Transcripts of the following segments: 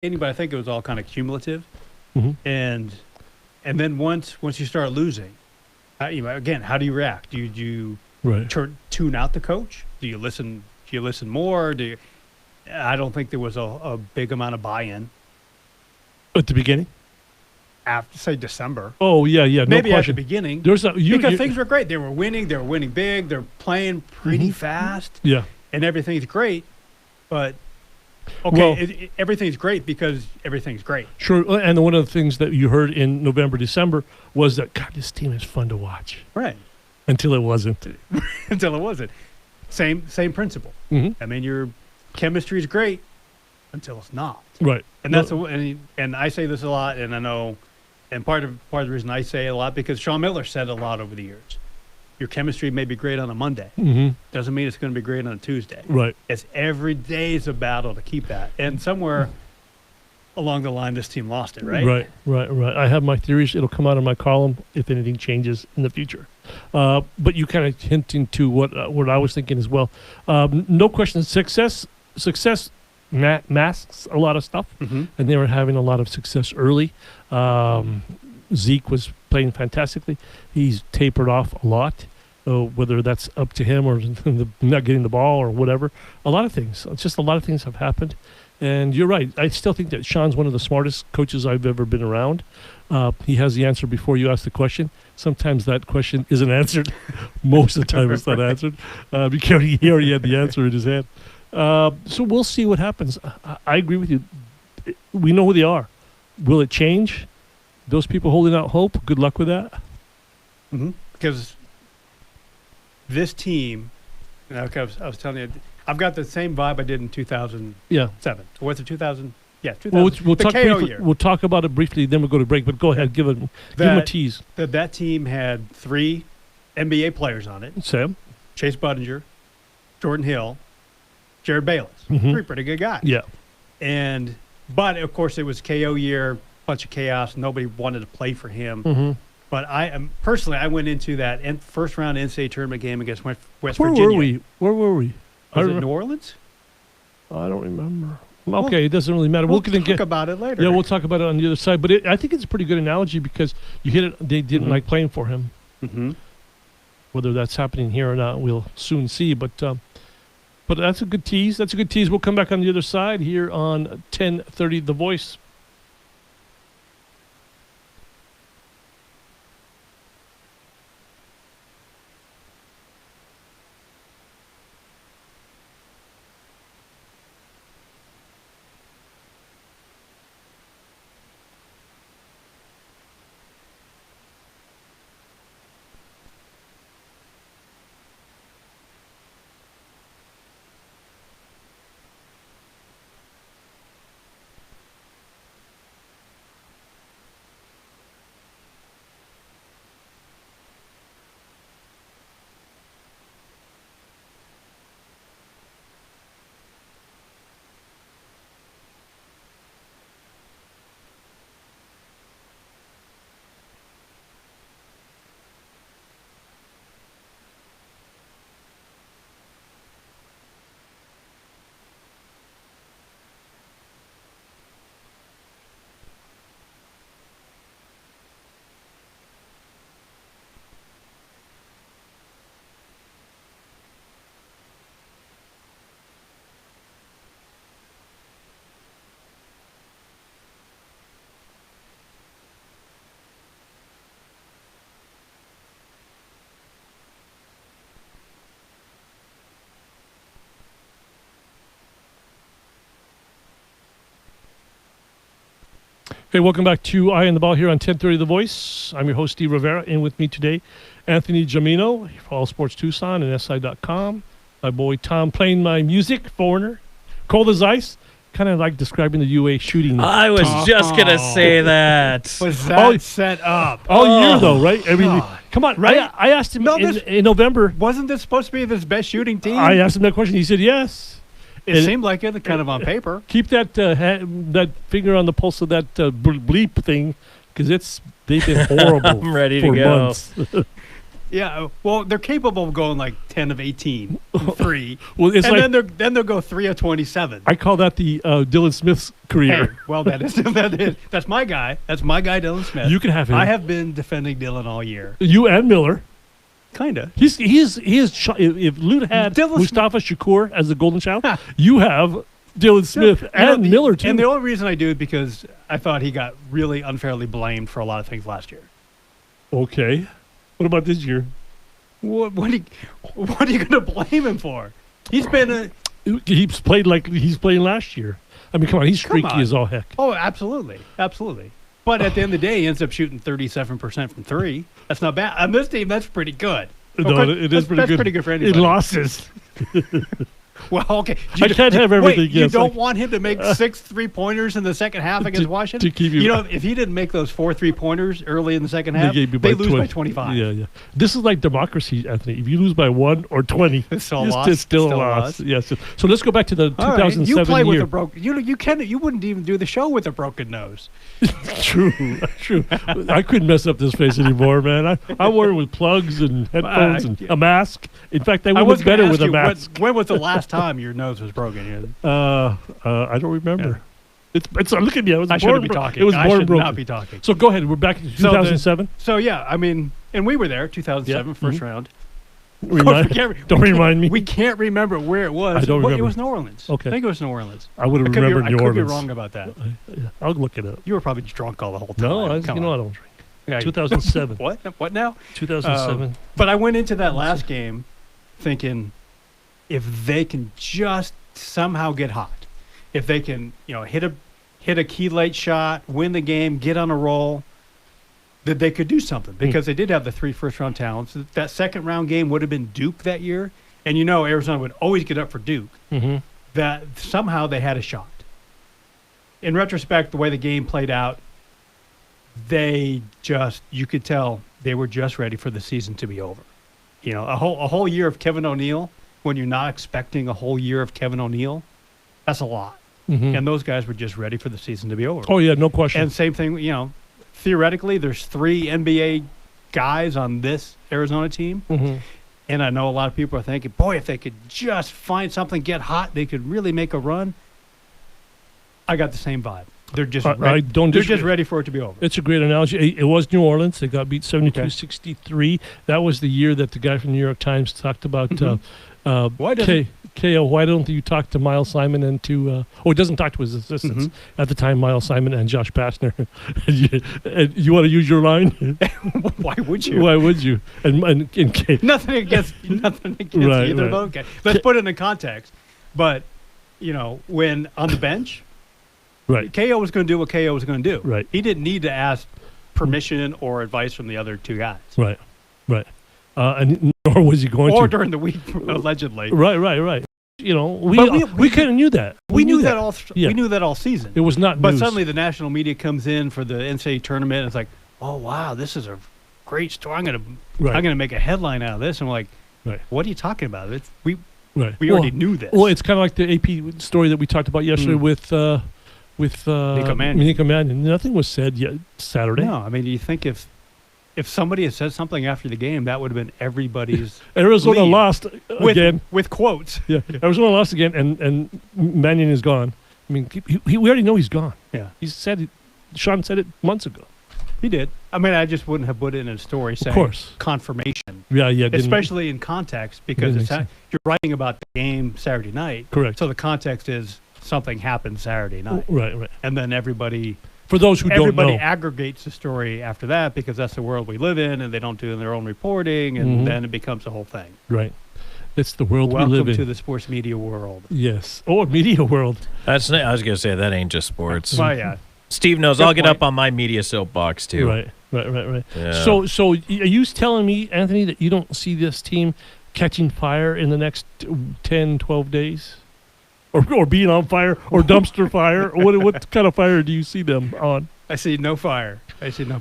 but I think it was all kind of cumulative. Mm-hmm. And then once you start losing, again, how do you react? Do you Right. tune out the coach? Do you listen more? I don't think there was a big amount of buy-in At the beginning? after, say, December. Oh, yeah. No Maybe at the question. beginning. There's a, Because things were great. They were winning big. They're playing pretty fast. Yeah. And everything's great. But, Well- everything's great because everything's great. Sure. And one of the things that you heard in November, December was that, God, this team is fun to watch. Right. Until it wasn't. Until it wasn't. Same principle. Mm-hmm. I mean, your chemistry is great until it's not. Right. And that's and I say this a lot, and I know, and part of the reason I say it a lot because Sean Miller said it a lot over the years. Your chemistry may be great on a Monday. Mm-hmm. Doesn't mean it's going to be great on a Tuesday. Right. It's every day is a battle to keep that. And somewhere along the line, this team lost it, right? Right. I have my theories. It'll come out in my column if anything changes in the future. But you kind of hinting to what I was thinking as well. No question, success masks a lot of stuff, Mm-hmm. and they were having a lot of success early. Zeke was playing fantastically. He's tapered off a lot, whether that's up to him or not getting the ball or whatever. A lot of things. It's just a lot of things have happened. And you're right. I still think that Sean's one of the smartest coaches I've ever been around. He has the answer before you ask the question. Sometimes that question isn't answered. Most of the time it's not answered because he already had the answer in his head. So we'll see what happens. I agree with you. We know who they are. Will it change? Those people holding out hope, good luck with that. Mm-hmm. Because this team, I was telling you, I've got the same vibe I did in 2007. Yeah. What's it, 2000? Yeah, 2000. Well, we'll the talk KO briefly, year. we'll talk about it briefly, then we'll go to break. But go ahead, give him a tease. That team had 3 NBA players on it. Sam? Chase Budinger, Jordan Hill, Jared Bayless. Mhm. 3 pretty good guys. Yeah. But, of course, it was KO year, bunch of chaos. Nobody wanted to play for him. Mm-hmm. But personally, I went into that first-round NCAA tournament game against West Where Virginia. Where were we? Was it New Orleans? I don't remember. Okay, it doesn't really matter. We'll talk about it later. Yeah, we'll talk about it on the other side. But I think it's a pretty good analogy because you hit it. They didn't like playing for him. Mm-hmm. Whether that's happening here or not, we'll soon see. But that's a good tease. That's a good tease. We'll come back on the other side here on 1030 The Voice. Hey, welcome back to Eye on the Ball here on 1030 The Voice. I'm your host, Steve Rivera, and with me today, Anthony Giamino for All Sports Tucson and SI.com. My boy Tom playing my music, Foreigner. Cold as ice. Kind of like describing the UA shooting. I was just going to say that. Was that set up? All year, though, right? Come on. Right? I asked him in November. Wasn't this supposed to be this best shooting team? I asked him that question. He said yes. It seemed like it, kind of on paper. Keep that that finger on the pulse of that bleep thing, because they've been horrible. I'm ready for to go. Months. Yeah, well, they're capable of going like 10 of 18 from three. Well, it's and like then they'll go 3 of 27. I call that the Dylan Smith's career. Hey, well, that's my guy. That's my guy, Dylan Smith. You can have him. I have been defending Dylan all year. You and Miller. Kinda. He is. If Lute had Dylan Mustafa Shakur as the golden child, you have Dylan Smith and Miller too. And the only reason I do is because I thought he got really unfairly blamed for a lot of things last year. Okay. What about this year? What are you going to blame him for? He's been He's played like he's playing last year. I mean, come on, he's streaky as all heck. Oh, absolutely. But at the end of the day, he ends up shooting 37% from three. That's not bad. On this team, that's pretty good. No, it is pretty good. That's pretty good for anybody. In losses. Well, okay. I can't have everything. Wait, you don't want him to make 6 3-pointers in the second half against Washington? To keep you, if he didn't make those 4 3-pointers early in the second half, they lose by 25. Yeah. This is like democracy, Anthony. If you lose by 1 or 20, it's still a loss. It's still a loss. Yes. So let's go back to the 2007 You play year. with a broken. You wouldn't even do the show with a broken nose. True. I couldn't mess up this face anymore, man. I wore it with plugs and headphones and a mask. In fact, I would look better with a mask. When was the last time your nose was broken? I don't remember. Yeah. It's look at me. I shouldn't be talking. It was I born should broken. not be talking. So go ahead. We're back in 2007. So yeah, I mean, and we were there, 2007, first round. Don't remind me. We can't remember where it was. I don't remember. It was New Orleans. Okay. I think it was New Orleans. I would have remembered New Orleans. I could be wrong about that. I'll look it up. You were probably drunk all the whole time. No, I don't drink. Yeah, 2007. What now? 2007. But I went into that last game thinking, if they can just somehow get hot, if they can, hit a key late shot, win the game, get on a roll, that they could do something because they did have the 3 first-round talents. That second-round game would have been Duke that year, and Arizona would always get up for Duke. Mm-hmm. That somehow they had a shot. In retrospect, the way the game played out, you could tell they were just ready for the season to be over. A whole year of Kevin O'Neal, when you're not expecting a whole year of Kevin O'Neal, that's a lot. Mm-hmm. And those guys were just ready for the season to be over. Oh, yeah, no question. And same thing, theoretically, there's 3 NBA guys on this Arizona team. Mm-hmm. And I know a lot of people are thinking, boy, if they could just find something, get hot, they could really make a run. I got the same vibe. They're just ready. They're just ready for it to be over. It's a great analogy. It was New Orleans. They got beat 72-63. That was the year that the guy from the New York Times talked about KO. Why don't you talk to Miles Simon and to he doesn't talk to his assistants at the time, Miles Simon and Josh Pastner. and you want to use your line? Why would you? Why would you? And nothing against either of those guys. Let's put it in context. But when on the bench, right, KO was going to do what KO was going to do. Right, he didn't need to ask permission or advice from the other 2 guys. Right. And nor was he going to. Or during the week, allegedly. Right. We kind of knew that. We knew that all. We knew that all season. It was not. But news. suddenly the national media comes in for the NCAA tournament. And it's like, oh wow, this is a great story. I'm gonna make a headline out of this. And I'm like, what are you talking about? We already knew this. Well, it's kind of like the AP story that we talked about yesterday with Nico Mannion. Nothing was said yet Saturday. No, I mean, you think if somebody had said something after the game, that would have been everybody's. Arizona lost again with quotes. Yeah, Arizona lost again, and Mannion is gone. I mean, we already know he's gone. Yeah, Sean said it months ago. He did. I mean, I just wouldn't have put it in a story saying, of course, confirmation. Yeah, especially in context because you're writing about the game Saturday night. Correct. So the context is something happened Saturday night. Right. And then everybody. For those who don't know, everybody aggregates the story after that because that's the world we live in, and they don't do their own reporting, and then it becomes a whole thing. Right. It's the world we live in. Welcome to the sports media world. Yes. Oh, media world. I was going to say, that ain't just sports. Well, yeah. Steve knows I'll get up on my media soapbox, too. Right. Yeah. So are you telling me, Anthony, that you don't see this team catching fire in the next 10, 12 days? Or being on fire, or dumpster fire? Or what kind of fire do you see them on? I see no fire.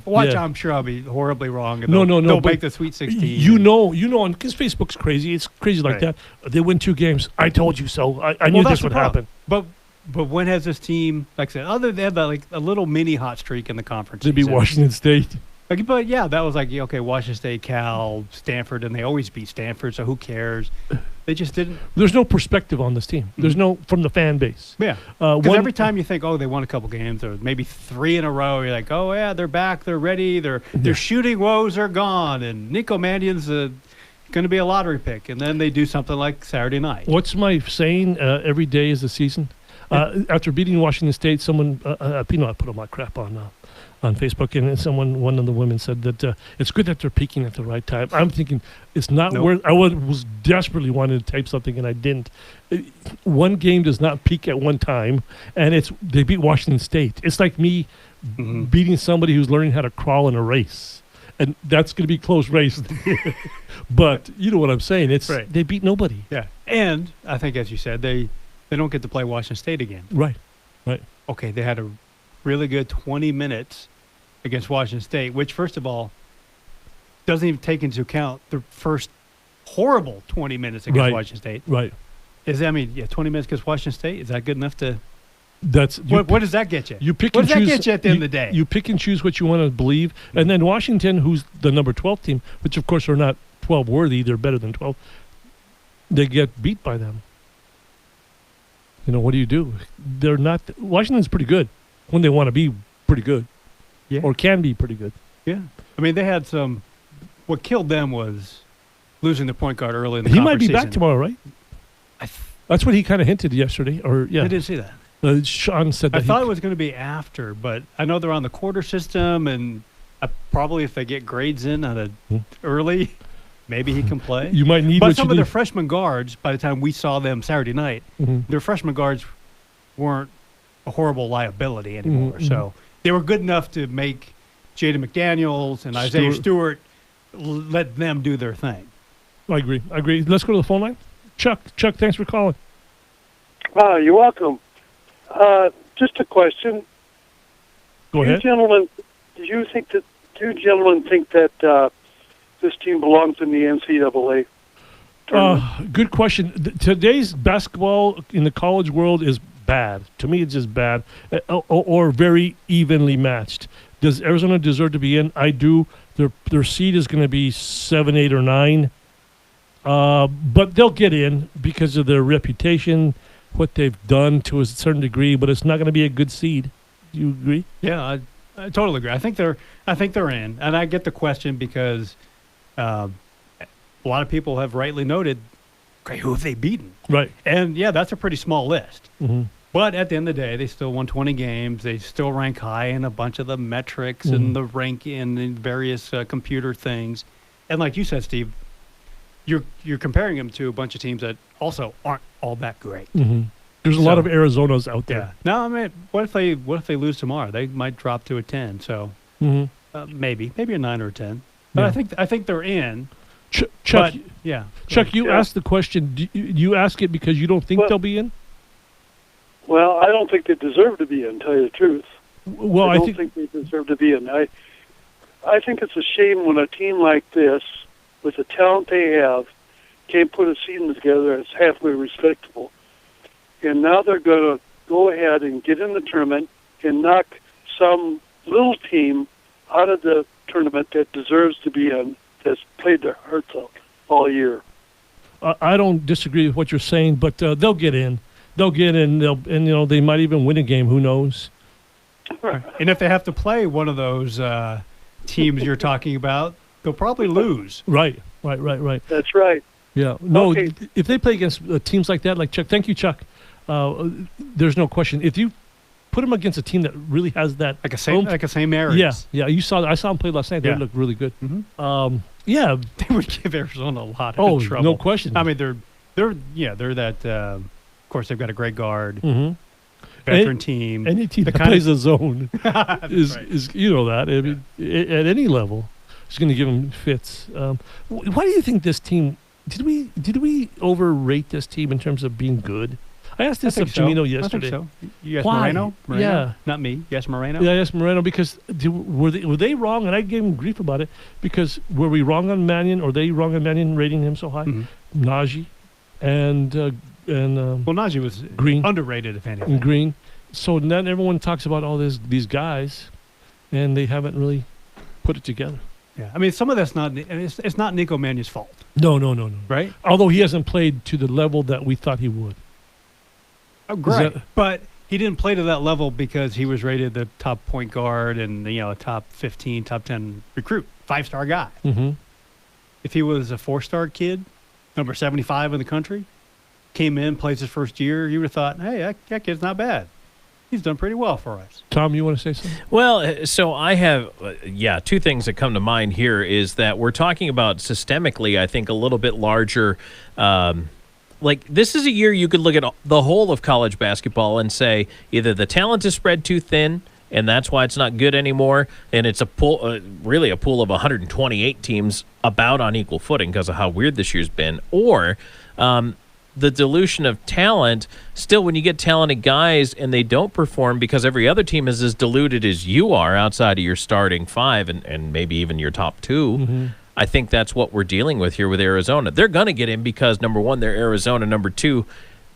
Watch, I'm sure I'll be horribly wrong. And No. They'll make the Sweet 16. You know, because Facebook's crazy. It's crazy like that. They win 2 games. I told you so. I knew this would happen. But when has this team, like I said, other than that, like a little mini hot streak in the conference? It'd be Washington State. But yeah, that was like, okay, Washington State, Cal, Stanford, and they always beat Stanford, so who cares? They just didn't. There's no perspective on this team. There's no from the fan base. Yeah. Because every time you think, oh, they won a couple games, or maybe 3 in a row, you're like, oh yeah, they're back, they're ready, their shooting woes are gone, and Nico Mannion's going to be a lottery pick, and then they do something like Saturday night. What's my saying? Every day is the season. After beating Washington State, someone, I put all my crap on Facebook, and one of the women said that it's good that they're peaking at the right time. I'm thinking it's not where I was desperately wanting to type something and I didn't. One game does not peak at one time, and they beat Washington State. It's like me beating somebody who's learning how to crawl in a race, and that's going to be close race. But you know what I'm saying? They beat nobody. Yeah, and I think, as you said, they don't get to play Washington State again. Right. Okay, they had a really good 20 minutes against Washington State, which, first of all, doesn't even take into account the first horrible 20 minutes against Washington State. Right. 20 minutes against Washington State, is that good enough to... What does that get you? What does that get you at the end of the day? You pick and choose what you want to believe. And then Washington, who's the number 12 team, which, of course, are not 12 worthy, they're better than 12, they get beat by them. What do? They're not... Washington's pretty good when they want to be pretty good. Yeah. Or can be pretty good. Yeah. I mean, they had some... What killed them was losing the point guard early in the He might be season. back tomorrow, right? That's what he kind of hinted yesterday. I didn't see that. Sean said that I thought it was going to be after, but I know they're on the quarter system, and probably if they get grades in early, maybe he can play. You might need But some of their freshman guards, by the time we saw them Saturday night, their freshman guards weren't a horrible liability anymore. So they were good enough to make Jaden McDaniels and Isaiah Stewart let them do their thing. I agree. Let's go to the phone line. Chuck, thanks for calling. You're welcome. Just a question. Go ahead. Do you gentlemen think that this team belongs in the NCAA tournament? Good question. Today's basketball in the college world is bad. To me, it's just bad, or very evenly matched. Does Arizona deserve to be in? I do. Their seed is going to be 7, 8, or 9. But they'll get in because of their reputation, what they've done to a certain degree. But it's not going to be a good seed. Do you agree? Yeah, I totally agree. I think they're in, and I get the question because a lot of people have rightly noted, okay, who have they beaten? Right. And yeah, that's a pretty small list. Mm-hmm. But at the end of the day, they still won 20 games. They still rank high in a bunch of the metrics and the ranking and various computer things. And like you said, Steve, you're comparing them to a bunch of teams that also aren't all that great. Mm-hmm. There's a lot of Arizonas out there. Yeah. No, I mean, what if they lose tomorrow? They might drop to a 10. So maybe a 9 or a 10. But Yeah. I think they're in. Chuck, but, yeah. Chuck, you asked the question. Do you ask it because you don't think they'll be in? Well, I don't think they deserve to be in, to tell you the truth. Well, I don't think they deserve to be in. I think it's a shame when a team like this, with the talent they have, can't put a season together that's halfway respectable. And now they're going to go ahead and get in the tournament and knock some little team out of the tournament that deserves to be in, that's played their hearts out all year. I don't disagree with what you're saying, but they'll get in. They'll get in, and they might even win a game. Who knows? And if they have to play one of those teams you're talking about, they'll probably lose. Right. That's right. Yeah. No, Okay. If they play against teams like that, like Chuck, thank you, Chuck. There's no question. If you put them against a team that really has that, like a St. Mary's. Yeah. You saw. I saw them play last night. They looked really good. Mm-hmm. Yeah, they would give Arizona a lot of trouble. No question. I mean, they're that. Of course, they've got a great guard, veteran team. Any team that plays a zone is that. I mean, at any level, is going to give them fits. Why do you think this team? Did we overrate this team in terms of being good? I asked this of Jamino yesterday. I think so. You asked Why? Moreno? Yeah. Not me. You asked Moreno? Yeah, I asked Moreno because were they wrong? And I gave him grief about it because were we wrong on Mannion, or they wrong on Mannion rating him so high? Mm-hmm. Najee and Najee was Green, underrated, if anything. and Green. So then everyone talks about all these guys, and they haven't really put it together. Yeah, I mean, some of that's not. It's not Nico Mannia's fault, No, no, no, no. right? Although he hasn't played to the level that we thought he would. Oh, great. that- But he didn't play to that level because he was rated the top point guard and a top 15, top 10 recruit, 5-star guy. Mm-hmm. If he was a 4-star kid, number 75 in the country, came in, plays his first year, you would have thought, hey, that kid's not bad. He's done pretty well for us. Tom, you want to say something? Well, so I have, two things that come to mind here is that we're talking about systemically, I think, a little bit larger. Like, this is a year you could look at the whole of college basketball and say either the talent is spread too thin, and that's why it's not good anymore, and it's a pool, really a pool of 128 teams about on equal footing because of how weird this year's been, or the dilution of talent. Still, when you get talented guys and they don't perform because every other team is as diluted as you are outside of your starting five and maybe even your top two, I think that's what we're dealing with here with Arizona. They're going to get in because, number one, they're Arizona. Number two,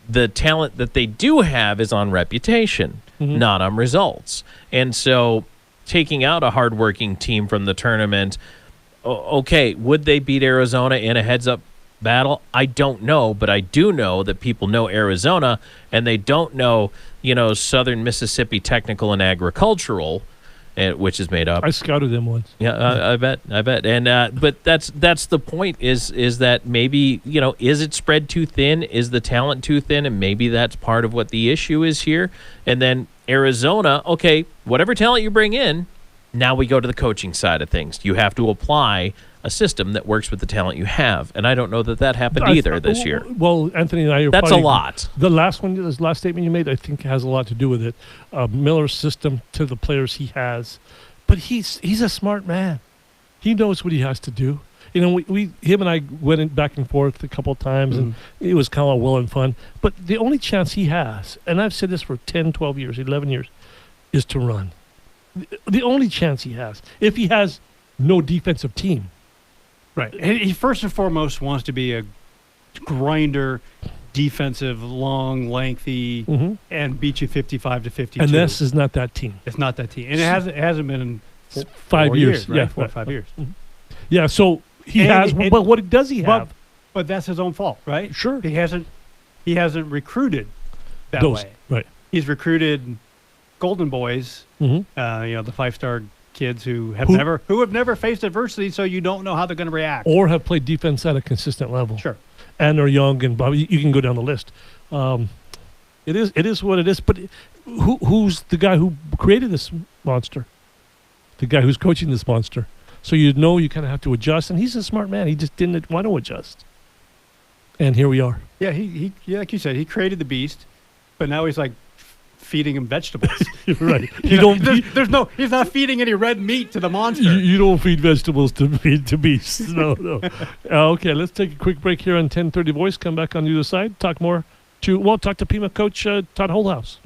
the talent that they do have is on reputation, not on results. And so taking out a hardworking team from the tournament, okay, would they beat Arizona in a heads-up battle? I don't know, but I do know that people know Arizona, and they don't know, Southern Mississippi Technical and Agricultural, which is made up. I scouted them once. Yeah, I bet. And but that's the point is that maybe, is it spread too thin? Is the talent too thin? And maybe that's part of what the issue is here. And then Arizona, okay, whatever talent you bring in, now we go to the coaching side of things. You have to apply a system that works with the talent you have. And I don't know that happened either this year. Well, Anthony and I are That's a probably- lot. The last statement you made, I think has a lot to do with it. Miller's system to the players he has. But he's a smart man. He knows what he has to do. Him and I went back and forth a couple of times, and it was kind of well and fun. But the only chance he has, and I've said this for 10, 12 years, 11 years, is to run. The only chance he has. If he has no defensive team. Right. He first and foremost wants to be a grinder, defensive, long, lengthy, and beat you 55 to 52. And this is not that team. It's not that team. And it hasn't been in 5 years. right? Yeah, 4 or right. 5 years. Yeah, so he And- has, and- but what does he have? But that's his own fault, right? Sure. He hasn't recruited that Those, way. right. He's recruited Golden Boys, Mm-hmm. the 5-star kids who have never faced adversity, so you don't know how they're going to react. Or have played defense at a consistent level. Sure. And are young, and you can go down the list. It is what it is. But who's the guy who created this monster? The guy who's coaching this monster. So you kind of have to adjust. And he's a smart man. He just didn't want to adjust. And here we are. Yeah, he like you said, he created the beast, but now he's like feeding him vegetables. Right. There's no. He's not feeding any red meat to the monster. You don't feed vegetables to beasts. No. Okay, let's take a quick break here on 10:30 Voice. Come back on the other side. Talk to Pima coach Todd Holthouse.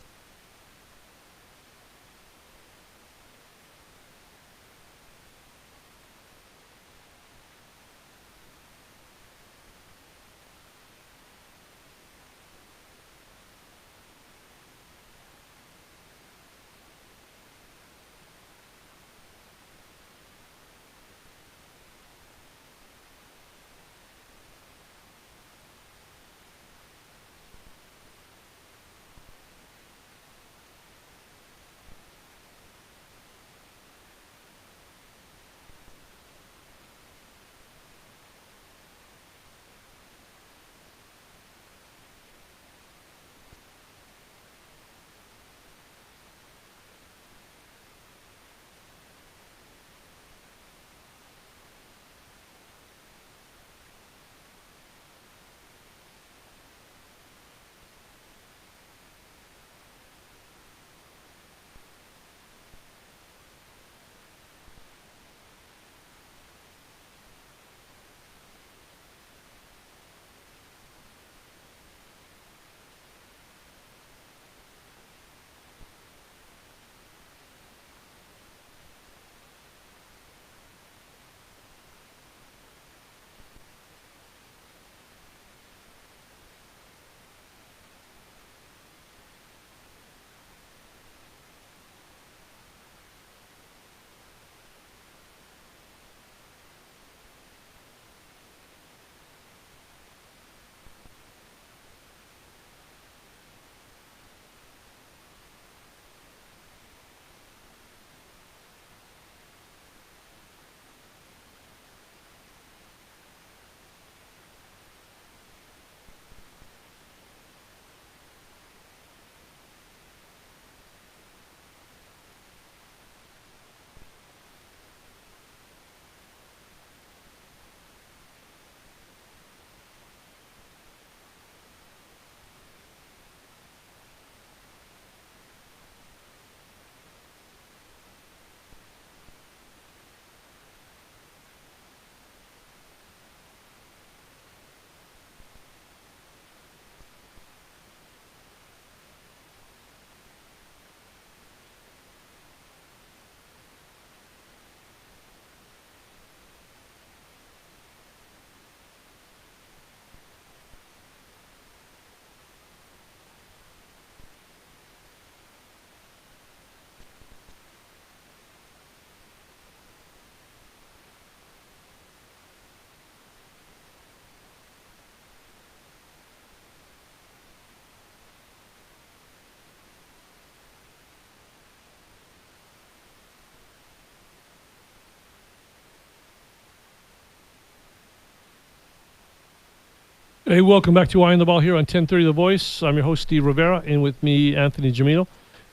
Hey, welcome back to Eye on the Ball here on 1030 The Voice. I'm your host, Steve Rivera, and with me, Anthony Jamino.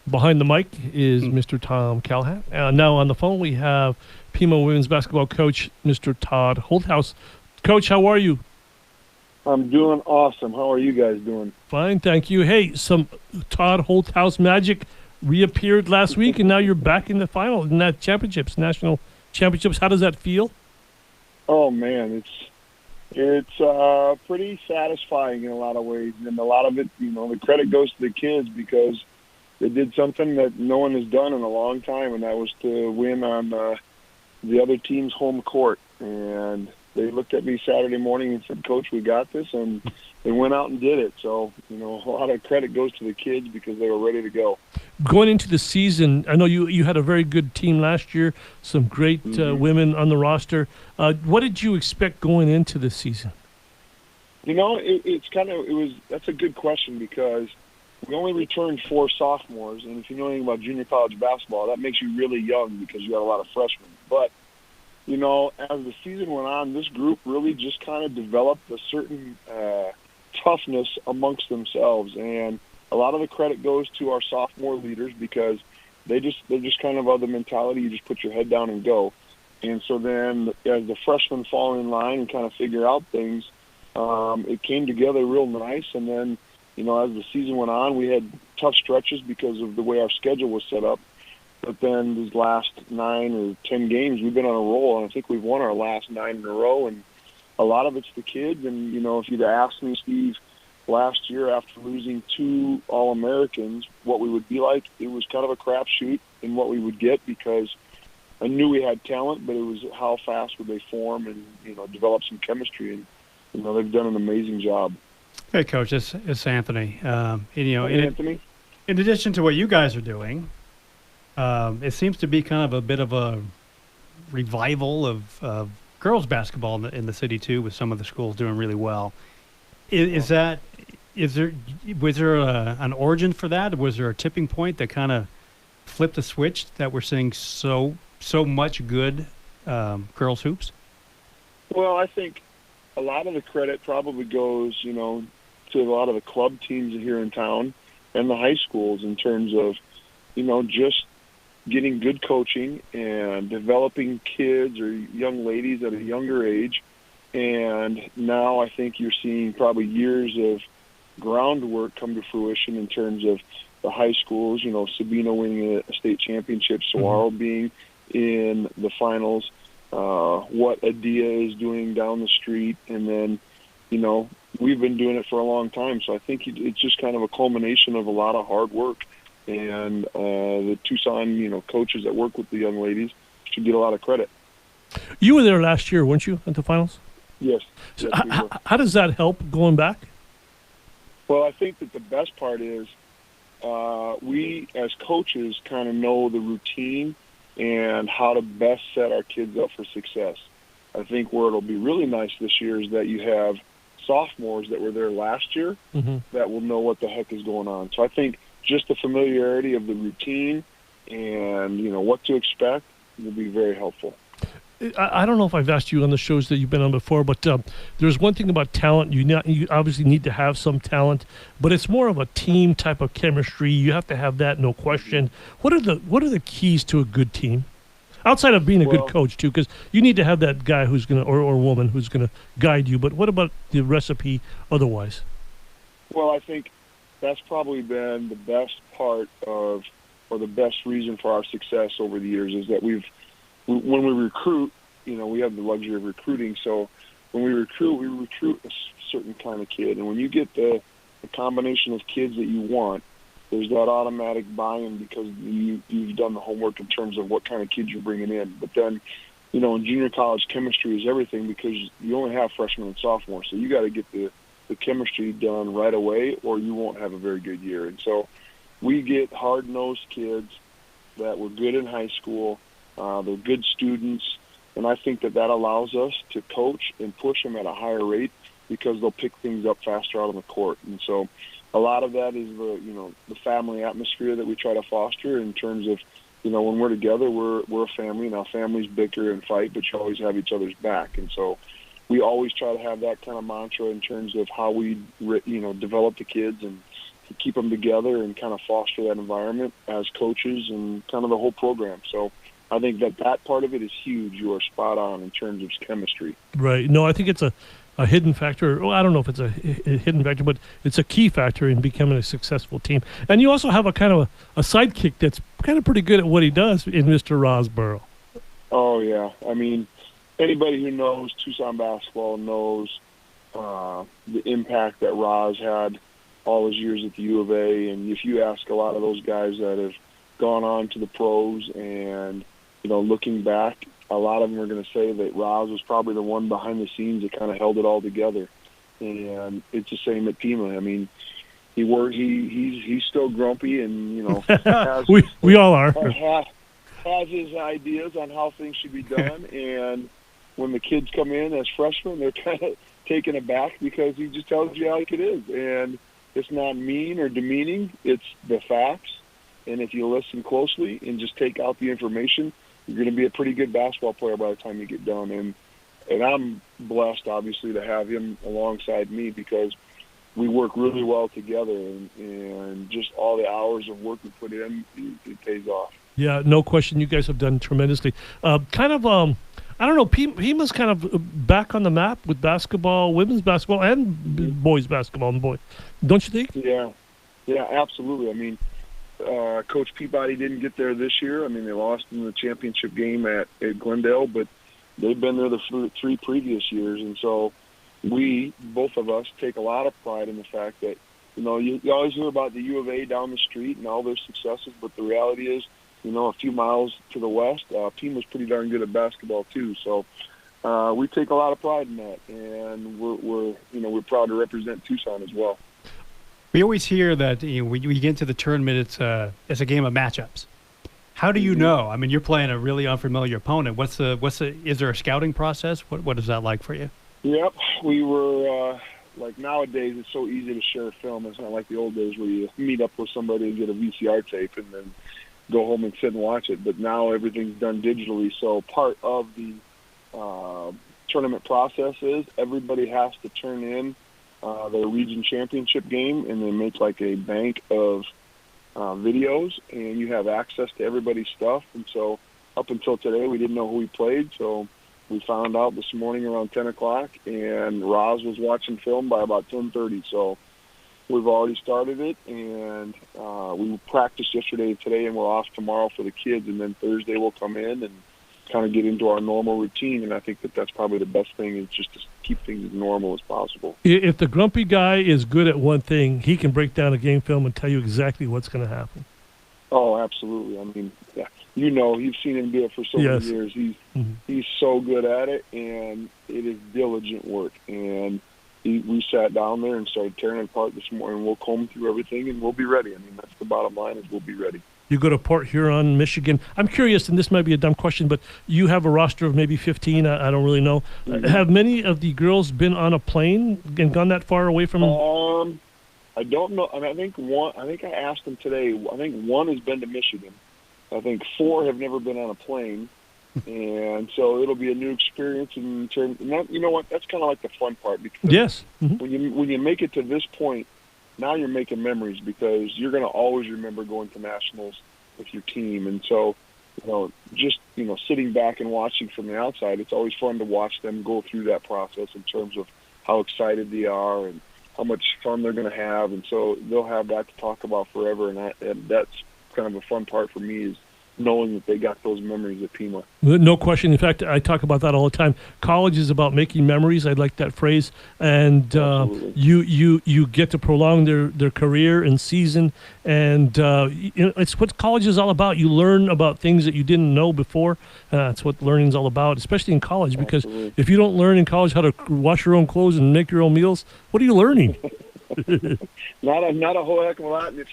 Behind the mic is Mr. Tom Callahan. Now on the phone, we have Pima women's basketball coach, Mr. Todd Holthouse. Coach, how are you? I'm doing awesome. How are you guys doing? Fine, thank you. Hey, some Todd Holthouse magic reappeared last week, and now you're back in the final in that championships, national championships. How does that feel? Oh man, it's pretty satisfying in a lot of ways, and a lot of it, the credit goes to the kids because they did something that no one has done in a long time, and that was to win on the other team's home court. And they looked at me Saturday morning and said, "Coach, we got this," and they went out and did it. So, a lot of credit goes to the kids because they were ready to go. Going into the season, I know you had a very good team last year, some great women on the roster. What did you expect going into the season? That's a good question because we only returned 4 sophomores, and if you know anything about junior college basketball, that makes you really young because you got a lot of freshmen. But, as the season went on, this group really just kind of developed a certain toughness amongst themselves, and a lot of the credit goes to our sophomore leaders because they're just kind of the mentality, you just put your head down and go. And so then as the freshmen fall in line and kind of figure out things, it came together real nice. And then, as the season went on, we had tough stretches because of the way our schedule was set up. But then these last 9 or 10 games, we've been on a roll, and I think we've won our last 9 in a row. And a lot of it's the kids. And, if you'd asked me, Steve, last year after losing 2 All-Americans, what we would be like, it was kind of a crapshoot in what we would get because I knew we had talent, but it was how fast would they form and, develop some chemistry. And, they've done an amazing job. Hey, Coach, it's Anthony. Anthony? In addition to what you guys are doing, it seems to be kind of a bit of a revival of girls basketball in the city, too, with some of the schools doing really well. Was there an origin for that? Was there a tipping point that kind of flipped the switch that we're seeing so much good girls hoops? Well, I think a lot of the credit probably goes, to a lot of the club teams here in town and the high schools in terms of, just getting good coaching and developing kids or young ladies at a younger age. And now I think you're seeing probably years of groundwork come to fruition in terms of the high schools, Sabina winning a state championship, Saguaro being in the finals, what Adia is doing down the street. And then, we've been doing it for a long time. So I think it's just kind of a culmination of a lot of hard work. And the Tucson, coaches that work with the young ladies should get a lot of credit. You were there last year, weren't you, at the finals? Yes. So how does that help going back? Well, I think that the best part is we as coaches kind of know the routine and how to best set our kids up for success. I think where it'll be really nice this year is that you have sophomores that were there last year that will know what the heck is going on. So I think just the familiarity of the routine and, what to expect will be very helpful. I don't know if I've asked you on the shows that you've been on before, but there's one thing about talent. You obviously need to have some talent, but it's more of a team type of chemistry. You have to have that, no question. What are the keys to a good team? Outside of being a good coach, too, because you need to have that guy who's going to, or woman who's going to guide you. But what about the recipe otherwise? Well, I think that's probably been the best part of, or the best reason for our success over the years is that when we recruit, we have the luxury of recruiting. So when we recruit a certain kind of kid. And when you get the combination of kids that you want, there's that automatic buy-in because you've done the homework in terms of what kind of kids you're bringing in. But then, in junior college, chemistry is everything because you only have freshmen and sophomores. So you got to get the chemistry done right away or you won't have a very good year. And so we get hard-nosed kids that were good in high school. They're good students. And I think that allows us to coach and push them at a higher rate because they'll pick things up faster out on the court. And so a lot of that is the family atmosphere that we try to foster in terms of, when we're together, we're a family. Now families bicker and fight, but you always have each other's back. And so we always try to have that kind of mantra in terms of how we, develop the kids and to keep them together and kind of foster that environment as coaches and kind of the whole program. So I think that part of it is huge. You are spot on in terms of chemistry. Right. No, I think it's a hidden factor. Well, I don't know if it's a hidden factor, but it's a key factor in becoming a successful team. And you also have a kind of a sidekick that's kind of pretty good at what he does in Mr. Rosborough. Oh, yeah. I mean, anybody who knows Tucson basketball knows the impact that Roz had all his years at the U of A. And if you ask a lot of those guys that have gone on to the pros and, looking back, a lot of them are going to say that Roz was probably the one behind the scenes that kind of held it all together. And it's the same at Pima. I mean, he's still grumpy and, has, we all are. Has his ideas on how things should be done. And when the kids come in as freshmen, they're kind of taken aback because he just tells you how it is. And it's not mean or demeaning. It's the facts. And if you listen closely and just take out the information, you're going to be a pretty good basketball player by the time you get done. And I'm blessed, obviously, to have him alongside me because we work really well together. And just all the hours of work we put in, it pays off. Yeah, no question. You guys have done tremendously. I don't know, Pima's kind of back on the map with basketball, women's basketball, and boys basketball. Don't you think? Yeah, absolutely. I mean, Coach Peabody didn't get there this year. I mean, they lost in the championship game at Glendale, but they've been there the 3 previous years. And so both of us, take a lot of pride in the fact that, you always hear about the U of A down the street and all their successes, but the reality is, a few miles to the west, Pima's pretty darn good at basketball too. So we take a lot of pride in that, and we're proud to represent Tucson as well. We always hear that when you get into the tournament, it's a game of matchups. How do you know? I mean, you're playing a really unfamiliar opponent. Is there a scouting process? What is that like for you? Yep, we were like nowadays. It's so easy to share film. It's not like the old days where you meet up with somebody and get a VCR tape and then go home and sit and watch it. But now everything's done digitally. So part of the tournament process is everybody has to turn in their region championship game, and they make like a bank of videos, and you have access to everybody's stuff. And so up until today, we didn't know who we played. So we found out this morning around 10 o'clock, and Roz was watching film by about 10:30. So we've already started it, and we practiced yesterday and today, and we're off tomorrow for the kids, and then Thursday we'll come in and kind of get into our normal routine. And I think that's probably the best thing, is just to keep things as normal as possible. If the grumpy guy is good at one thing, he can break down a game film and tell you exactly what's going to happen. Oh, absolutely. I mean, yeah, you've seen him do it for so many years. He's so good at it, and it is diligent work. And we sat down there and started tearing it apart this morning. We'll comb through everything, and we'll be ready. I mean, that's the bottom line, is we'll be ready. You go to Port Huron, Michigan. I'm curious, and this might be a dumb question, but you have a roster of maybe 15. I don't really know. Mm-hmm. Have many of the girls been on a plane and gone that far away from? I don't know. I mean, I think I asked them today. I think one has been to Michigan. I think 4 have never been on a plane, and so it'll be a new experience in terms. And that, you know what? That's kind of like the fun part, because yes, when you make it to this point, now you're making memories, because you're going to always remember going to nationals with your team. And so, just sitting back and watching from the outside, it's always fun to watch them go through that process in terms of how excited they are and how much fun they're going to have. And so they'll have that to talk about forever. And that's kind of a fun part for me, is knowing that they got those memories at Pima. No question. In fact, I talk about that all the time. College is about making memories. I like that phrase. And you get to prolong their career and season. And it's what college is all about. You learn about things that you didn't know before. That's what learning is all about, especially in college. Because if you don't learn in college how to wash your own clothes and make your own meals, what are you learning? Not a whole heck of a lot. And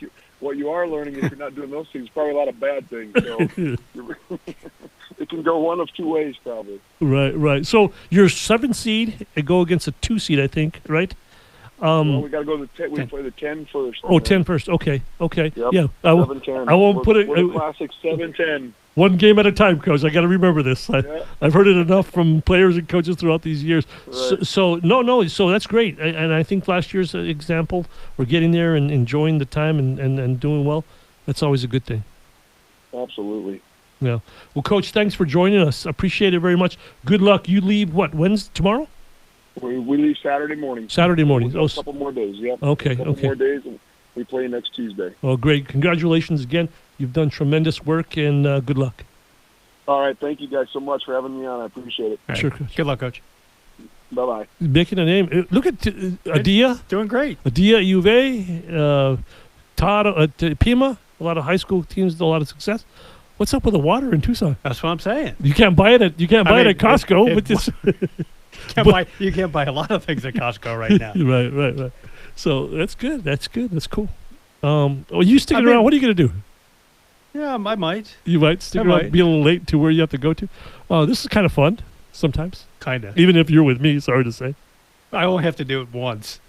what you are learning, if you're not doing those things, probably a lot of bad things. So it can go one of 2 ways, probably. Right. So you're 7 seed and go against a 2 seed, I think, right? Well, we got to go to the 10. We play the 10 first. Oh, 10 first. Okay. Yep. Yeah. 7-10. I won't put it. We're the classic 7-10. One game at a time, Coach. I got to remember this. Yeah. I've heard it enough from players and coaches throughout these years. Right. So that's great. And I think last year's example, we're getting there and enjoying the time and doing well. That's always a good thing. Absolutely. Yeah. Well, Coach, thanks for joining us. Appreciate it very much. Good luck. You leave Wednesday tomorrow? We leave Saturday morning. Saturday morning. A couple more days. Yep. Okay. A couple more days, and we play next Tuesday. Oh, great. Congratulations again. You've done tremendous work, and good luck. All right. Thank you guys so much for having me on. I appreciate it. Right. Sure, Coach. Good luck, Coach. Bye-bye. Making a name. Look at Adia. Doing great. Adia at U of A. Todd at Pima. A lot of high school teams with a lot of success. What's up with the water in Tucson? That's what I'm saying. You can't buy it at Costco. You can't buy a lot of things at Costco right now. Right. So that's good. That's cool. You sticking around? What are you gonna do? Yeah, I might. You might stick around, be a little late to where you have to go to. This is kind of fun sometimes. Kind of. Even if you're with me, sorry to say. I only have to do it once.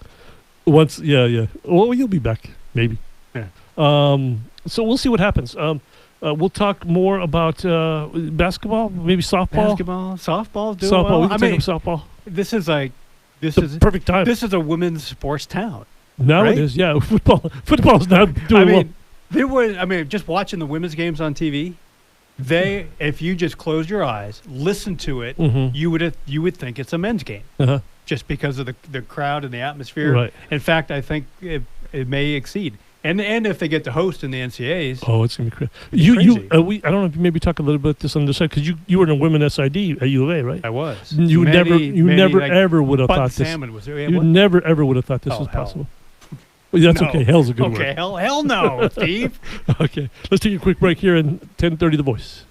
Once, yeah. Well, you'll be back, maybe. Yeah. So we'll see what happens. We'll talk more about basketball, maybe softball. Softball, doing Softball. well. We can take up softball. This is Perfect time. This is a women's sports town. Now right? it is. Yeah, football's not doing well. Just watching the women's games on TV, if you just close your eyes, listen to it, Mhm. you would think it's a men's game, Uh-huh. just because of the crowd and the atmosphere. Right. In fact, I think it may exceed. And if they get to host in the NCAAs, Oh, it's gonna be crazy. crazy. I don't know if you maybe talk a little bit this on the side because you were in a women's SID at U of A, right? I was. You never like, ever would have Bud thought this. Salmon was there. You never ever would have thought this Oh, was hell. possible. Well, that's No. okay. Hell's a good Okay, word. hell no, Steve. Okay, let's take a quick break here in 10:30 The Voice.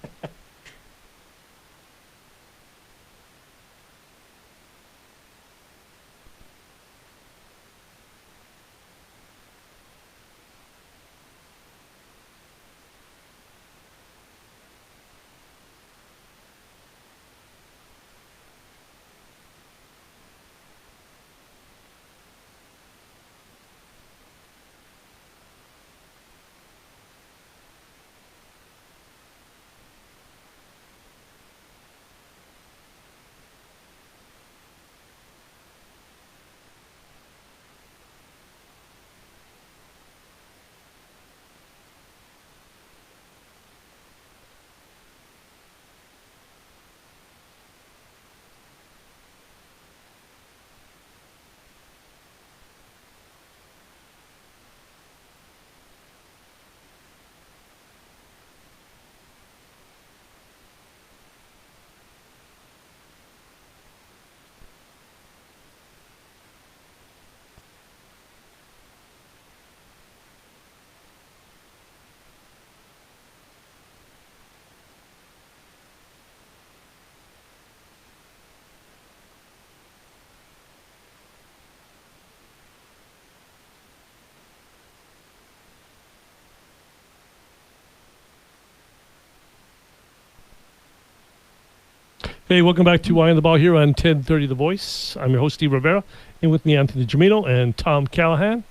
Hey, welcome back to Eye on the Ball here on 1030 The Voice. I'm your host, Steve Rivera, and with me, Anthony Gimino and Tom Callahan.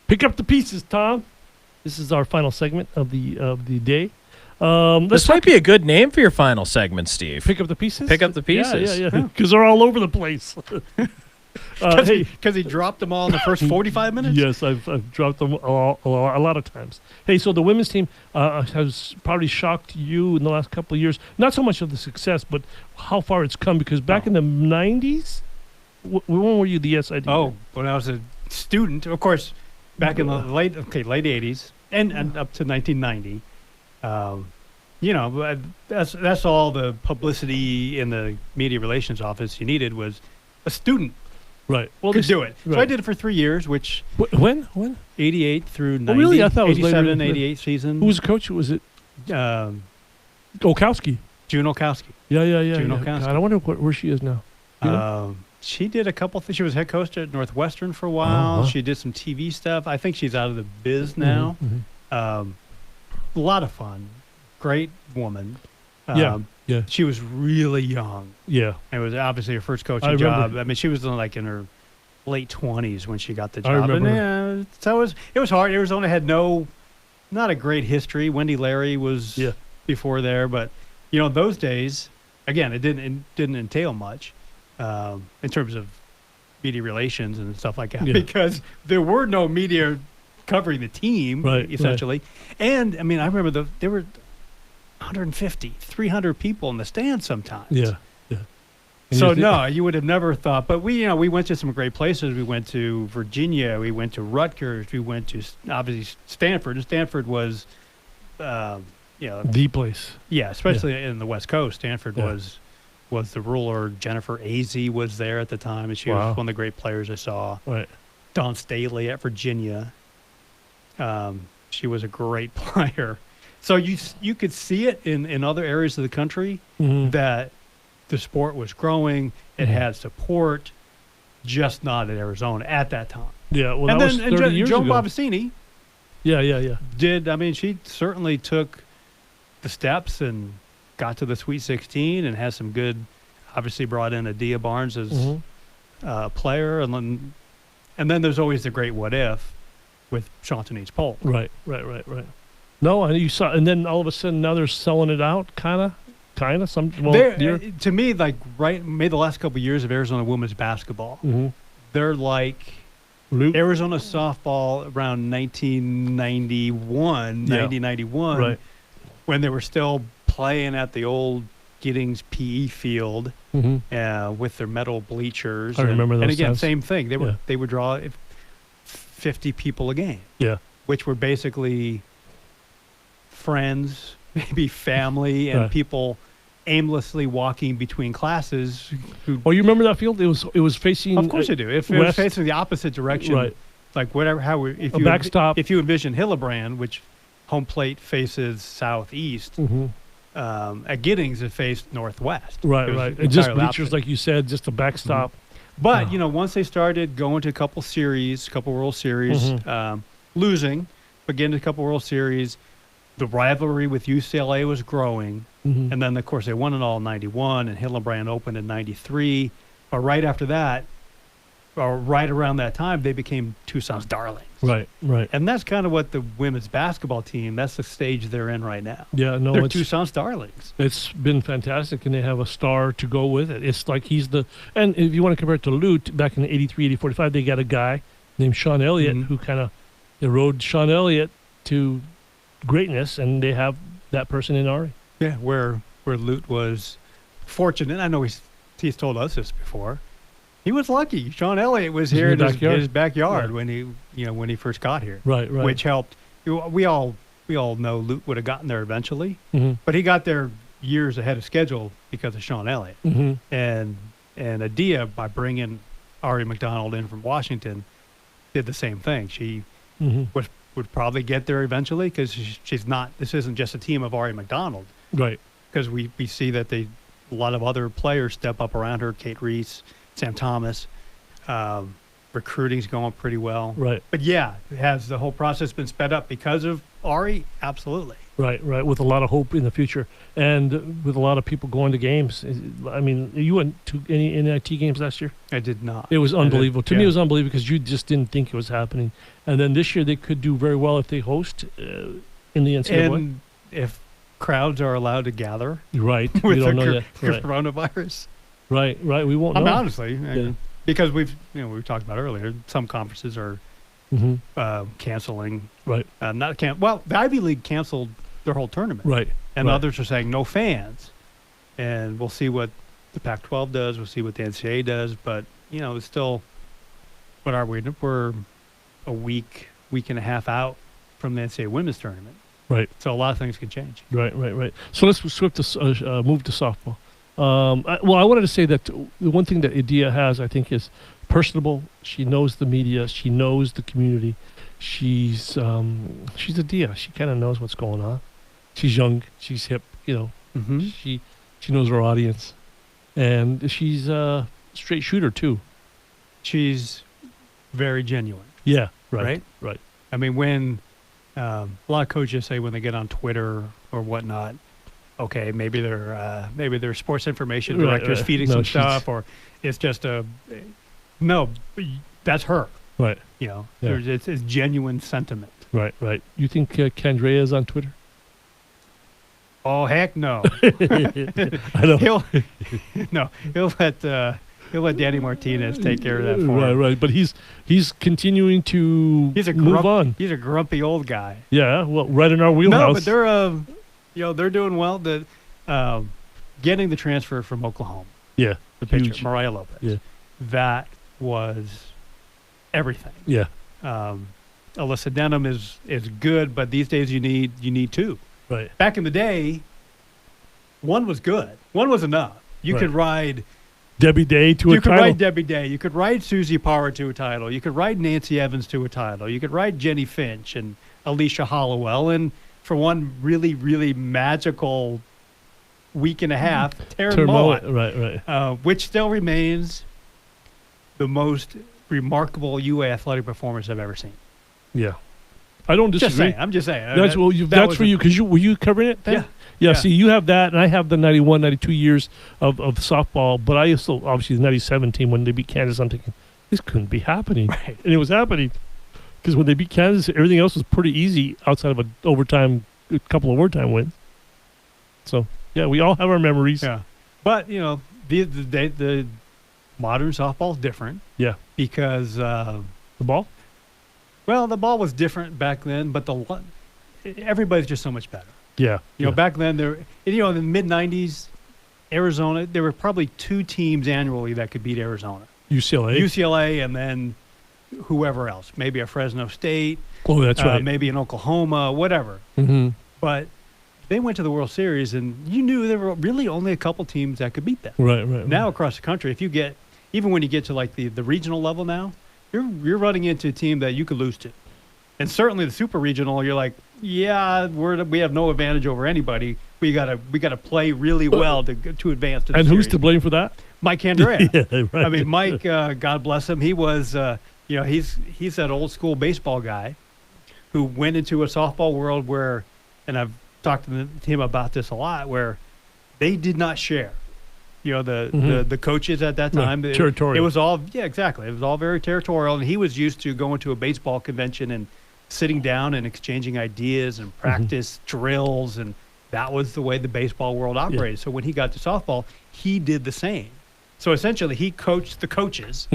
Pick up the pieces, Tom. This is our final segment of the day. This might be a good name for your final segment, Steve. Pick up the pieces? Pick up the pieces. Yeah. Because they're all over the place. Because he dropped them all in the first 45 minutes? Yes, I've dropped them a lot of times. Hey, so the women's team has probably shocked you in the last couple of years. Not so much of the success, but how far it's come. Because back in the 90s, when were you the SID? Oh, when I was a student, of course, back in the late 80s and up to 1990. That's all the publicity in the media relations office you needed was a student. Right. Well, Could do it. Right. So I did it for 3 years, which when 88 through 90. Oh, really? I thought it was 87, later. 88 season. Who was the coach? Was it Olkowski? June Olkowski. Yeah. June God, Olkowski. I wonder where she is now. You know? She did a couple things. She was head coach at Northwestern for a while. Uh-huh. She did some TV stuff. I think she's out of the biz now. Mhm. A lot of fun. Great woman. Yeah. She was really young. Yeah. It was obviously her first coaching I remember. job. I mean, she was like in her late 20s when she got the I job. remember. And so it was hard. Arizona had not a great history. Wendy Larry was before there, but those days, again, it didn't entail much in terms of media relations and stuff like that because there were no media covering the team essentially. And I mean, I remember there were 150, 300 people in the stands sometimes. Yeah. So no, you would have never thought. But we went to some great places. We went to Virginia. We went to Rutgers. We went to obviously Stanford. And Stanford was, the place. Yeah, especially in the West Coast. Stanford was the ruler. Jennifer Azey was there at the time, and she was one of the great players I saw. Right. Dawn Staley at Virginia. She was a great player. So you could see it in other areas of the country that the sport was growing. It had support, just not in Arizona at that time. Yeah, well, and that then was 30 years Joan ago. Bobassini did. I mean, she certainly took the steps and got to the Sweet 16 and has some good. Obviously, brought in Adia Barnes as a player, and then there's always the great what if with Chantanese Polk. Right. No, and you saw, and then all of a sudden now they're selling it out, kind of. Some to me, like maybe the last couple of years of Arizona women's basketball, they're like Arizona softball around 1991, when they were still playing at the old Giddings PE field with their metal bleachers. I remember those and again, times. same thing. They would draw 50 people a game. Yeah, which were basically friends, maybe family, and people aimlessly walking between classes. You remember that field? It was facing. Of course I do. If it was facing the opposite direction, like whatever. Backstop. If you envision Hillebrand, which home plate faces southeast, at Giddings it faced northwest. Right. And just bleachers, opposite. like you said, just a backstop. But once they started going to a couple World Series, losing, but getting to a couple World Series. The rivalry with UCLA was growing, and then, of course, they won it all in 91, and Hillebrand opened in 93. But right after that, or right around that time, they became Tucson's darlings. Right. And that's kind of what the women's basketball team, that's the stage they're in right now. Yeah, no, they're Tucson's darlings. It's been fantastic, and they have a star to go with it. It's like and if you want to compare it to Lute, back in 83, 84, 85, they got a guy named Sean Elliott who kind of rode Sean Elliott to greatness, and they have that person in Ari. Yeah, where Lute was fortunate. I know he's told us this before. He was lucky. Sean Elliott was here in his backyard when he first got here. Right. Which helped. We all know Lute would have gotten there eventually, but he got there years ahead of schedule because of Sean Elliott. And Adia, by bringing Ari McDonald in from Washington, did the same thing. She would probably get there eventually because she's not. This isn't just a team of Ari McDonald, right? Because we see that a lot of other players step up around her. Kate Reese, Sam Thomas, recruiting's going pretty well, right? But has the whole process been sped up because of Ari? Absolutely, right. With a lot of hope in the future, and with a lot of people going to games. I mean, you went to any NIT games last year? I did not. It was unbelievable. To me, it was unbelievable because you just didn't think it was happening. And then this year they could do very well if they host in the NCAA. And if crowds are allowed to gather, right? With we don't know yet. Coronavirus, right. We won't. I mean, know. honestly, because we talked about earlier. Some conferences are canceling. Right. Well, the Ivy League canceled their whole tournament. Right. And others are saying no fans, and we'll see what the Pac-12 does. We'll see what the NCAA does. But it's still. What are we? We're a week and a half out from the NCAA women's tournament. Right. So a lot of things can change. Right. So let's move to softball. I wanted to say that the one thing that Adia has, I think, is personable. She knows the media. She knows the community. She's Adia. She kind of knows what's going on. She's young. She's hip. She knows her audience, and she's a straight shooter too. She's very genuine. Yeah. Right. I mean, when a lot of coaches say when they get on Twitter or whatnot, okay, maybe they're sports information directors feeding some stuff, or it's just No, that's her. Right. You know, Yeah. it's genuine sentiment. Right. You think Candrea is on Twitter? Oh heck no! I know. He'll let Danny Martinez take care of that for him. Right. But he's continuing to move on. He's a grumpy old guy. Yeah. Well, right in our wheelhouse. No, but they're doing well. Getting the transfer from Oklahoma. Yeah. The pitcher, Huge. Mariah Lopez. Yeah. That was everything. Yeah. Alyssa Denham is good, but these days you need two. Right. Back in the day, one was good. One was enough. You could ride Debbie Day to a title. You could ride Debbie Day. You could ride Susie Power to a title. You could ride Nancy Evans to a title. You could ride Jenny Finch and Alicia Hollowell. And for one really, really magical week and a half, Taryn Mullen. Right. Which still remains the most remarkable UA athletic performance I've ever seen. Yeah. I don't disagree. I'm just saying. That's for you, because were you covering it then? Yeah. See, you have that, and I have the 91, 92 years of softball, but I still, obviously, the 97 team, when they beat Kansas, I'm thinking, this couldn't be happening. Right. And it was happening. Because when they beat Kansas, everything else was pretty easy outside of a couple of overtime wins. So, yeah, we all have our memories. Yeah. But, the modern softball is different. Yeah. Because the ball? Well, the ball was different back then, but everybody's just so much better. Yeah. Back then, in the mid-'90s, Arizona, there were probably two teams annually that could beat Arizona. UCLA, and then whoever else. Maybe a Fresno State. Oh, that's right. Maybe an Oklahoma, whatever. Mm-hmm. But they went to the World Series, and you knew there were really only a couple teams that could beat them. Right. Now across the country, even when you get to like the regional level now, you're running into a team that you could lose to. And certainly the super regional, you're like, yeah, we have no advantage over anybody. We gotta play really well to advance to the And series. who's to blame for that? Mike Andrea. Yeah, right. I mean, Mike, God bless him. He was, he's that old school baseball guy who went into a softball world where, and I've talked to him about this a lot, where they did not share. The coaches at that time. Territorial. It was all, exactly. It was all very territorial, and he was used to going to a baseball convention and sitting down and exchanging ideas and practice drills, and that was the way the baseball world operated. So when he got to softball, he did the same. So essentially, he coached the coaches,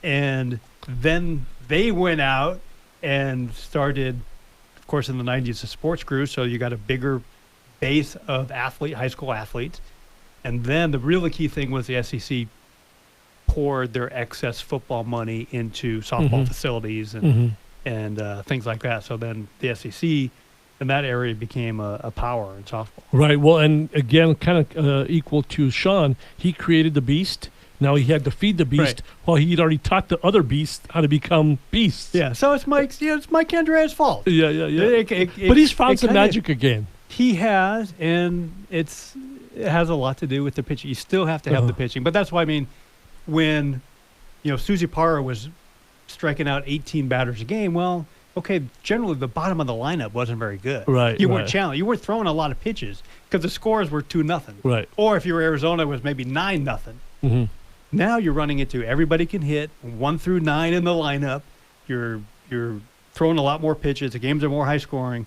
and then they went out and started, of course, in the 90s, a sports crew, so you got a bigger base of high school athletes. And then the really key thing was the SEC poured their excess football money into softball facilities and things like that. So then the SEC in that area became a power in softball. Right. Well, and again, kind of equal to Sean, he created the beast. Now he had to feed the beast while he'd already taught the other beasts how to become beasts. Yeah. So it's Mike Andrea's fault. Yeah. But he's found some magic again. He has, and it has a lot to do with the pitching. You still have to have the pitching. But that's why, I mean, when, Susie Parra was striking out 18 batters a game, well, okay, generally the bottom of the lineup wasn't very good. Right. You weren't challenged. You weren't throwing a lot of pitches because the scores were 2-0. Right. Or if you were Arizona, it was maybe 9-0. Mm-hmm. Now you're running into everybody can hit 1 through 9 in the lineup. You're throwing a lot more pitches. The games are more high scoring,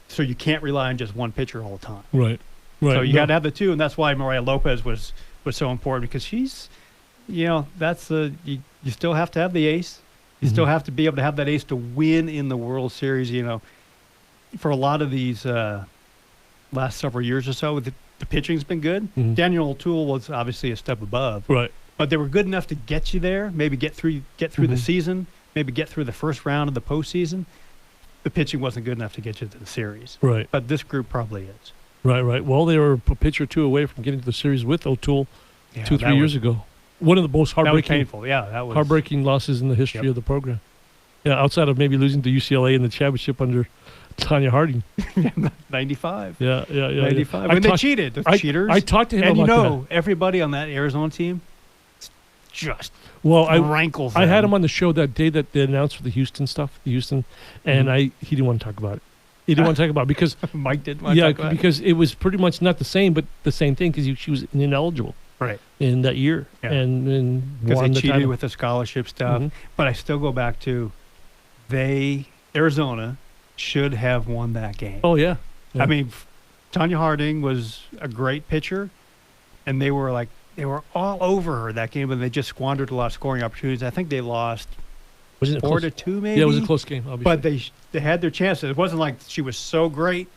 so you can't rely on just one pitcher all the time. Right. So you got to have the two, and that's why Mariah Lopez was so important, because she's, that's you still have to have the ace. You still have to be able to have that ace to win in the World Series. For a lot of these last several years or so, the pitching's been good. Daniel O'Toole was obviously a step above. Right. But they were good enough to get you there, maybe get through the season, maybe get through the first round of the postseason. The pitching wasn't good enough to get you to the series. Right. But this group probably is. Right. Well, they were a pitch or two away from getting to the series with O'Toole 2-3 years ago. One of the most heartbreaking, that was painful. Yeah, that was heartbreaking losses in the history of the program. Yeah, outside of maybe losing to UCLA in the championship under Tanya Harding. 95. Yeah. 95. When they cheated, the cheaters. I talked to him about that. Everybody on that Arizona team just rankles. I had him on the show that day that they announced for the Houston, and he didn't want to talk about it. He didn't want to talk about it because Mike didn't want to talk about it. Because it was pretty much not the same, but the same thing, because she was ineligible. Right. in that year, Yeah. and Because they won the cheated title. with the scholarship stuff. Mhm. But I still go back to Arizona should have won that game. Oh yeah. Yeah. I mean, Tanya Harding was a great pitcher, and they were all over her that game, and they just squandered a lot of scoring opportunities. I think they lost Wasn't it 4-2, maybe. Yeah, it was a close game. Obviously. But they had their chances. It wasn't like she was so great,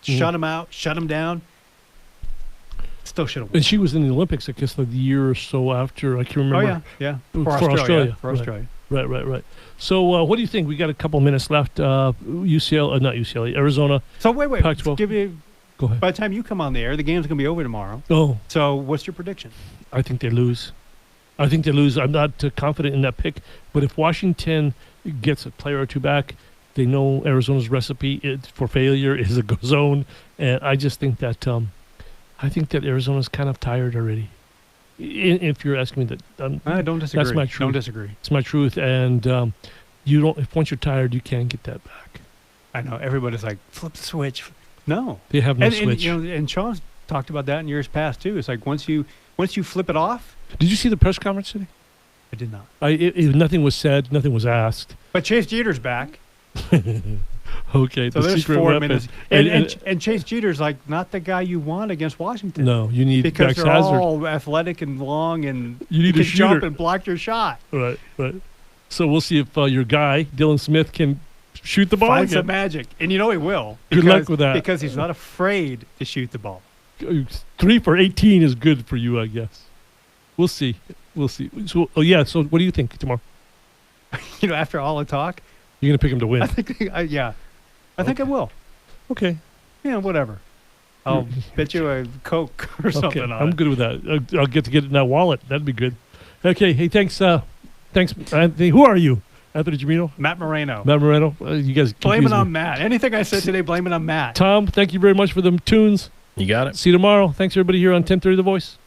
Mhm. shut them out, shut them down. Still should have won. And she was in the Olympics, I guess, like the year or so after. I can remember. Oh yeah. For For Australia, For right. Australia. Right. So, what do you think? We got a couple minutes left. Not UCLA, Arizona. So wait. Pac-12. Give me. Go ahead. By the time you come on the air, the game's gonna be over tomorrow. Oh, So what's your prediction? I think they lose. I'm not confident in that pick. But if Washington gets a player or two back, they know Arizona's recipe for failure is a go zone, and I just think that Arizona's kind of tired already. If you're asking me that, I don't disagree. That's my truth. Don't disagree. It's my truth, and you don't. If once you're tired, you can't get that back. I know everybody's like flip the switch. No, They have no and switch. and Sean's talked about that in years past too. It's like once you flip it off. Did you see the press conference today? I did not. Nothing was said. Nothing was asked. But Chase Jeter's back. Okay, So the there's secret 4 weapon. minutes. And Chase Jeter's like not the guy you want against Washington. No, you need because Max they're Hazard. all athletic and long, and You need a can jump shooter. and block your shot. Right. So we'll see if your guy Dylan Smith can shoot the ball Find again. some magic, and you know he will. Good luck with that. because he's not afraid to shoot the ball. 3 for 18 is good for you, I guess. We'll see. So, So what do you think tomorrow? After all the talk, You're gonna pick him to win. I think I think I will. Okay. Yeah, whatever. I'll bet you a Coke or something on I'm it. good with that. I'll get it in that wallet. That'd be good. Okay. Hey, thanks, Anthony. Who are you? Anthony Jamino? Matt Moreno. Matt Moreno? You guys Blame confuse it me. on Matt. Anything I said today, blame it on Matt. Tom, thank you very much for the tunes. You got it. See you tomorrow. Thanks, everybody, here on 1030 The Voice.